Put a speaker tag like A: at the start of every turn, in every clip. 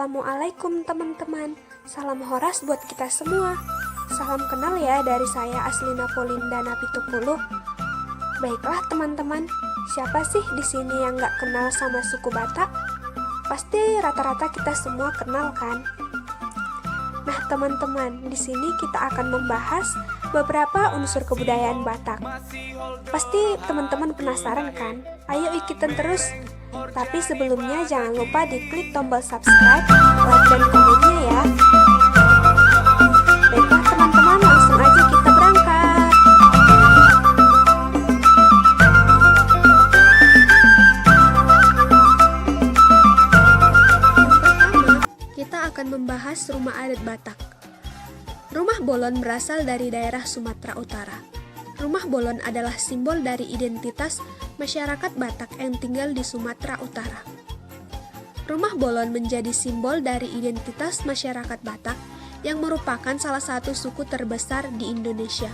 A: Assalamualaikum teman-teman. Salam Horas buat kita semua. Salam kenal ya dari saya Aslina Polinda Napitupuluh. Baiklah teman-teman, siapa sih di sini yang gak kenal sama suku Batak? Pasti rata-rata kita semua kenal kan? Nah teman-teman, di sini kita akan membahas beberapa unsur kebudayaan Batak. Pasti teman-teman penasaran kan? Ayo ikutin terus. Tapi sebelumnya jangan lupa diklik tombol subscribe, like, dan komennya ya. Baiklah teman-teman, langsung aja kita berangkat. Yang pertama, kita akan membahas rumah adat Batak. Rumah bolon berasal dari daerah Sumatera Utara. Rumah bolon adalah simbol dari identitas masyarakat Batak yang tinggal di Sumatera Utara. Rumah bolon menjadi simbol dari identitas masyarakat Batak yang merupakan salah satu suku terbesar di Indonesia.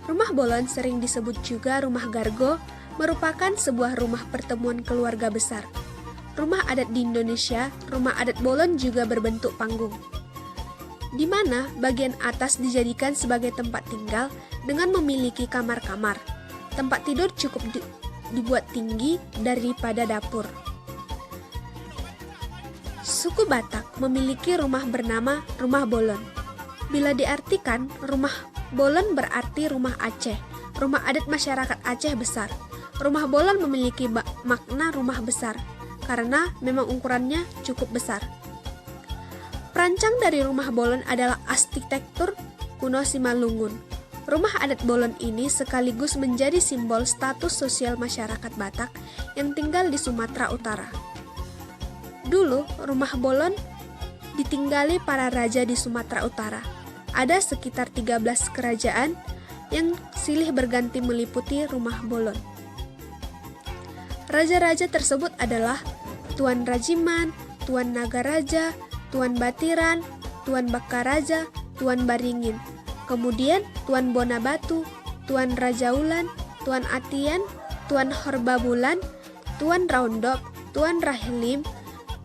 A: Rumah bolon sering disebut juga rumah gargo, merupakan sebuah rumah pertemuan keluarga besar. Rumah adat di Indonesia, rumah adat bolon juga berbentuk panggung, di mana bagian atas dijadikan sebagai tempat tinggal dengan memiliki kamar-kamar. Tempat tidur cukup dibuat tinggi daripada dapur. Suku Batak memiliki rumah bernama rumah bolon. Bila diartikan, rumah bolon berarti rumah Aceh, rumah adat masyarakat Aceh besar. Rumah bolon memiliki makna rumah besar, karena memang ukurannya cukup besar. Perancang dari rumah bolon adalah arsitektur kuno Simalungun. Rumah adat bolon ini sekaligus menjadi simbol status sosial masyarakat Batak yang tinggal di Sumatera Utara. Dulu, rumah bolon ditinggali para raja di Sumatera Utara. Ada sekitar 13 kerajaan yang silih berganti meliputi rumah bolon. Raja-raja tersebut adalah Tuan Rajiman, Tuan Nagaraja, Tuan Batiran, Tuan Bakaraja, Tuan Baringin. Kemudian Tuan Bonabatu, Tuan Rajaulan, Tuan Atian, Tuan Horbabulan, Tuan Raundop, Tuan Rahilim,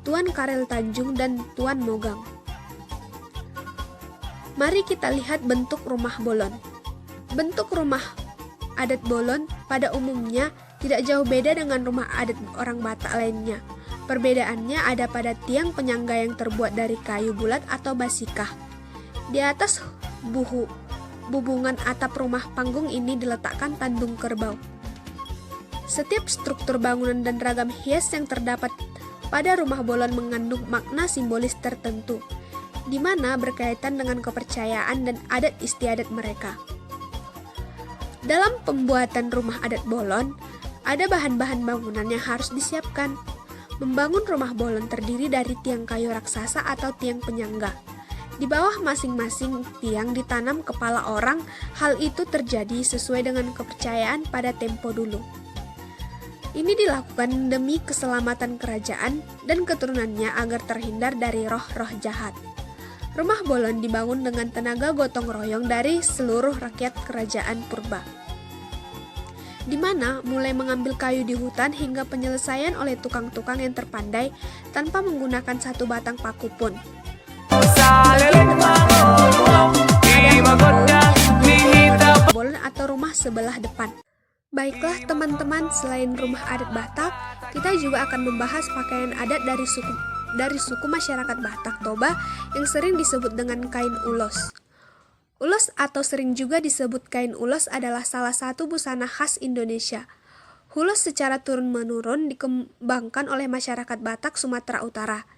A: Tuan Karel Tanjung, dan Tuan Mogang. Mari kita lihat bentuk rumah bolon. Bentuk rumah adat bolon pada umumnya tidak jauh beda dengan rumah adat orang Batak lainnya. Perbedaannya ada pada tiang penyangga yang terbuat dari kayu bulat atau basikah. Di atas bubungan atap rumah panggung ini diletakkan tandung kerbau. Setiap struktur bangunan dan ragam hias yang terdapat pada rumah bolon mengandung makna simbolis tertentu, di mana berkaitan dengan kepercayaan dan adat istiadat mereka. Dalam pembuatan rumah adat bolon, ada bahan-bahan bangunan yang harus disiapkan. Membangun rumah bolon terdiri dari tiang kayu raksasa atau tiang penyangga. Di bawah masing-masing tiang ditanam kepala orang. Hal itu terjadi sesuai dengan kepercayaan pada tempo dulu. Ini dilakukan demi keselamatan kerajaan dan keturunannya agar terhindar dari roh-roh jahat. Rumah bolon dibangun dengan tenaga gotong royong dari seluruh rakyat kerajaan purba, di mana mulai mengambil kayu di hutan hingga penyelesaian oleh tukang-tukang yang terpandai tanpa menggunakan satu batang paku pun. Bolon atau rumah sebelah depan. Baiklah teman-teman, selain rumah adat Batak, kita juga akan membahas pakaian adat dari suku masyarakat Batak Toba yang sering disebut dengan kain ulos. Ulos atau sering juga disebut kain ulos adalah salah satu busana khas Indonesia. Ulos secara turun-menurun dikembangkan oleh masyarakat Batak Sumatera Utara.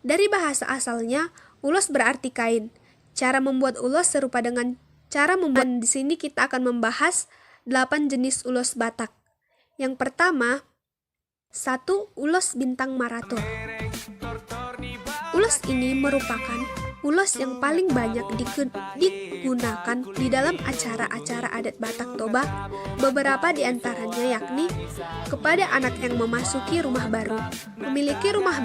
A: Dari bahasa asalnya, ulos berarti kain. Cara membuat ulos serupa dengan cara membuat. Di sini kita akan membahas 8 jenis ulos Batak. Yang pertama, 1. Ulos bintang maratur. Ulos ini merupakan ulos yang paling banyak digunakan di dalam acara-acara adat Batak Toba. Beberapa di antaranya yakni kepada anak yang memasuki rumah baru. Memiliki rumah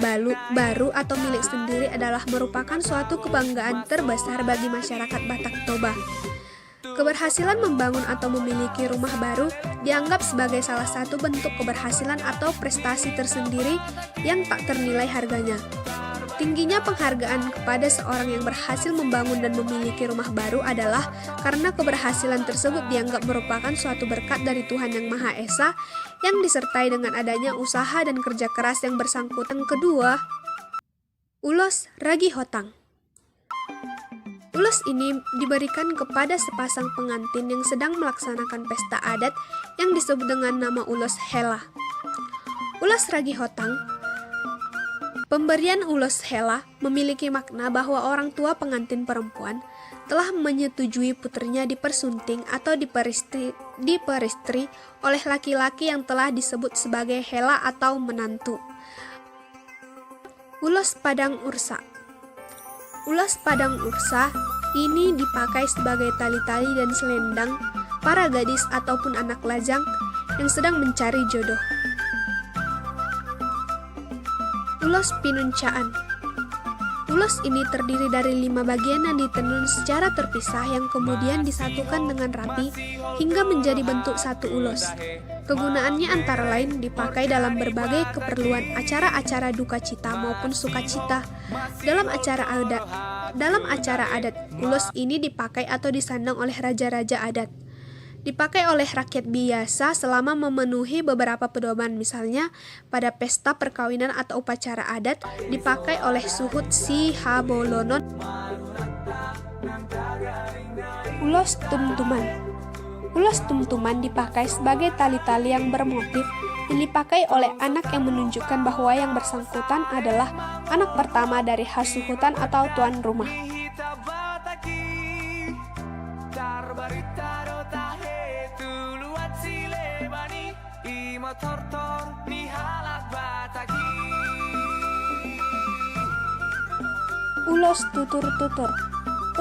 A: baru atau milik sendiri adalah merupakan suatu kebanggaan terbesar bagi masyarakat Batak Toba. Keberhasilan membangun atau memiliki rumah baru dianggap sebagai salah satu bentuk keberhasilan atau prestasi tersendiri yang tak ternilai harganya. Tingginya penghargaan kepada seorang yang berhasil membangun dan memiliki rumah baru adalah karena keberhasilan tersebut dianggap merupakan suatu berkat dari Tuhan Yang Maha Esa yang disertai dengan adanya usaha dan kerja keras yang bersangkutan. Kedua, ulos ragi hotang. Ulos ini diberikan kepada sepasang pengantin yang sedang melaksanakan pesta adat yang disebut dengan nama ulos hela. Ulos ragi hotang. Pemberian ulos hela memiliki makna bahwa orang tua pengantin perempuan telah menyetujui putrinya dipersunting atau diperistri oleh laki-laki yang telah disebut sebagai hela atau menantu. Ulos padang ursa. Ulos padang ursa ini dipakai sebagai tali-tali dan selendang para gadis ataupun anak lajang yang sedang mencari jodoh. Ulos pinuncaan. Ulos ini terdiri dari 5 bagian yang ditenun secara terpisah yang kemudian disatukan dengan rapi hingga menjadi bentuk satu ulos. Kegunaannya antara lain dipakai dalam berbagai keperluan acara-acara duka cita maupun sukacita. Dalam acara adat, ulos ini dipakai atau disandang oleh raja-raja adat. Dipakai oleh rakyat biasa selama memenuhi beberapa pedoman, misalnya pada pesta perkawinan atau upacara adat dipakai oleh suhut si habolonon. Ulos tumtuman. Ulos tumtuman dipakai sebagai tali-tali yang bermotif yang dipakai oleh anak yang menunjukkan bahwa yang bersangkutan adalah anak pertama dari hasuhutan atau tuan rumah. Ulos tutur-tutur.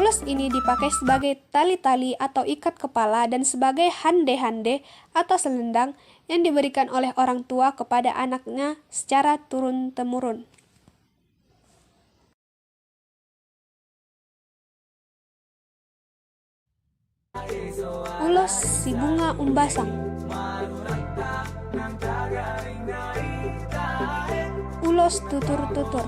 A: Ulos ini dipakai sebagai tali-tali atau ikat kepala dan sebagai hande-hande atau selendang yang diberikan oleh orang tua kepada anaknya secara turun-temurun. Ulos si bunga umbasang. Ulos tutur-tutur.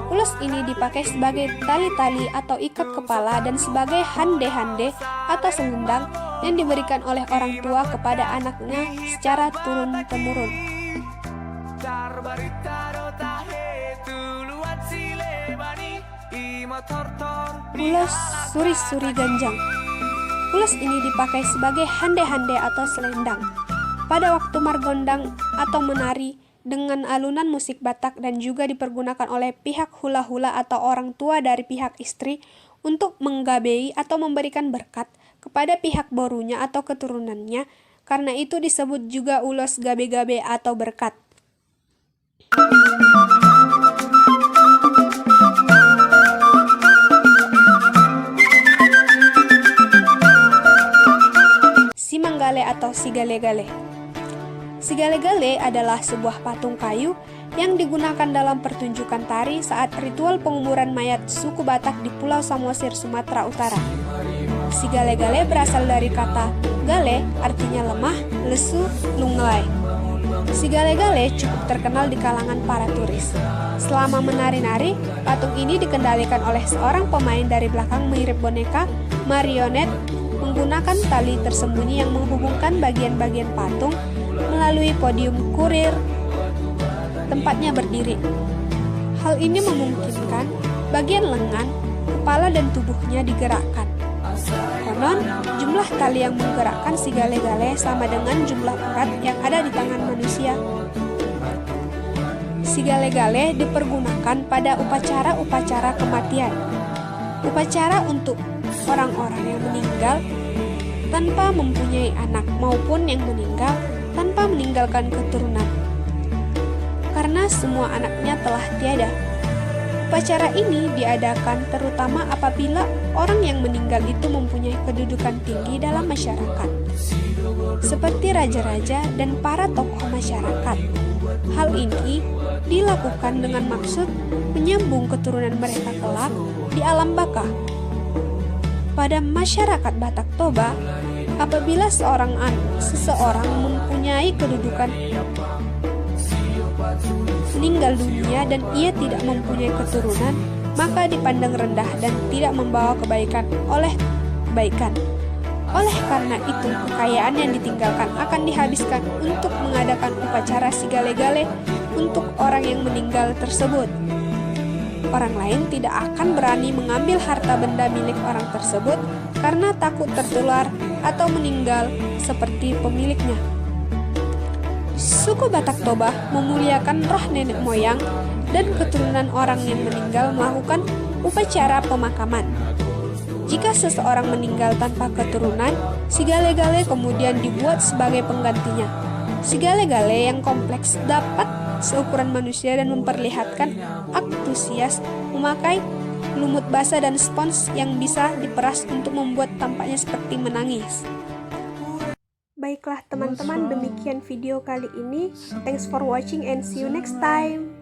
A: Ulos ini dipakai sebagai tali-tali atau ikat kepala dan sebagai hande-hande atau selendang yang diberikan oleh orang tua kepada anaknya secara turun-temurun. Ulos suri-suri ganjang. Ulos ini dipakai sebagai hande-hande atau selendang pada waktu margondang atau menari dengan alunan musik Batak dan juga dipergunakan oleh pihak hula-hula atau orang tua dari pihak istri untuk menggabei atau memberikan berkat kepada pihak borunya atau keturunannya. Karena itu disebut juga ulos gabe-gabe atau berkat. Simanggale atau sigale-gale. Sigale-gale adalah sebuah patung kayu yang digunakan dalam pertunjukan tari saat ritual penguburan mayat suku Batak di Pulau Samosir, Sumatera Utara. Sigale-gale berasal dari kata gale, artinya lemah, lesu, lunglai. Sigale-gale cukup terkenal di kalangan para turis. Selama menari-nari, patung ini dikendalikan oleh seorang pemain dari belakang mirip boneka, marionet, menggunakan tali tersembunyi yang menghubungkan bagian-bagian patung melalui podium kurir tempatnya berdiri. Hal ini memungkinkan bagian lengan, kepala dan tubuhnya digerakkan. Konon, jumlah tali yang menggerakkan si gale-gale sama dengan jumlah urat yang ada di tangan manusia. Si gale-gale dipergunakan pada upacara-upacara kematian, upacara untuk orang-orang yang meninggal tanpa mempunyai anak maupun yang meninggal tanpa meninggalkan keturunan, karena semua anaknya telah tiada. Upacara ini diadakan terutama apabila orang yang meninggal itu mempunyai kedudukan tinggi dalam masyarakat, seperti raja-raja dan para tokoh masyarakat. Hal ini dilakukan dengan maksud menyambung keturunan mereka kelak di alam baka. Pada masyarakat Batak Toba, apabila seseorang mempunyai kedudukan meninggal dunia dan ia tidak mempunyai keturunan, maka dipandang rendah dan tidak membawa kebaikan oleh kebaikan. Oleh karena itu, kekayaan yang ditinggalkan akan dihabiskan untuk mengadakan upacara sigale-gale untuk orang yang meninggal tersebut. Orang lain tidak akan berani mengambil harta benda milik orang tersebut karena takut tertular atau meninggal seperti pemiliknya. Suku Batak Toba memuliakan roh nenek moyang dan keturunan orang yang meninggal melakukan upacara pemakaman. Jika seseorang meninggal tanpa keturunan, sigale-gale kemudian dibuat sebagai penggantinya. Sigale-gale yang kompleks dapat seukuran manusia dan memperlihatkan antusias memakai lumut basah dan spons yang bisa diperas untuk membuat tampaknya seperti menangis. Baiklah teman-teman, demikian video kali ini. Thanks for watching and see you next time.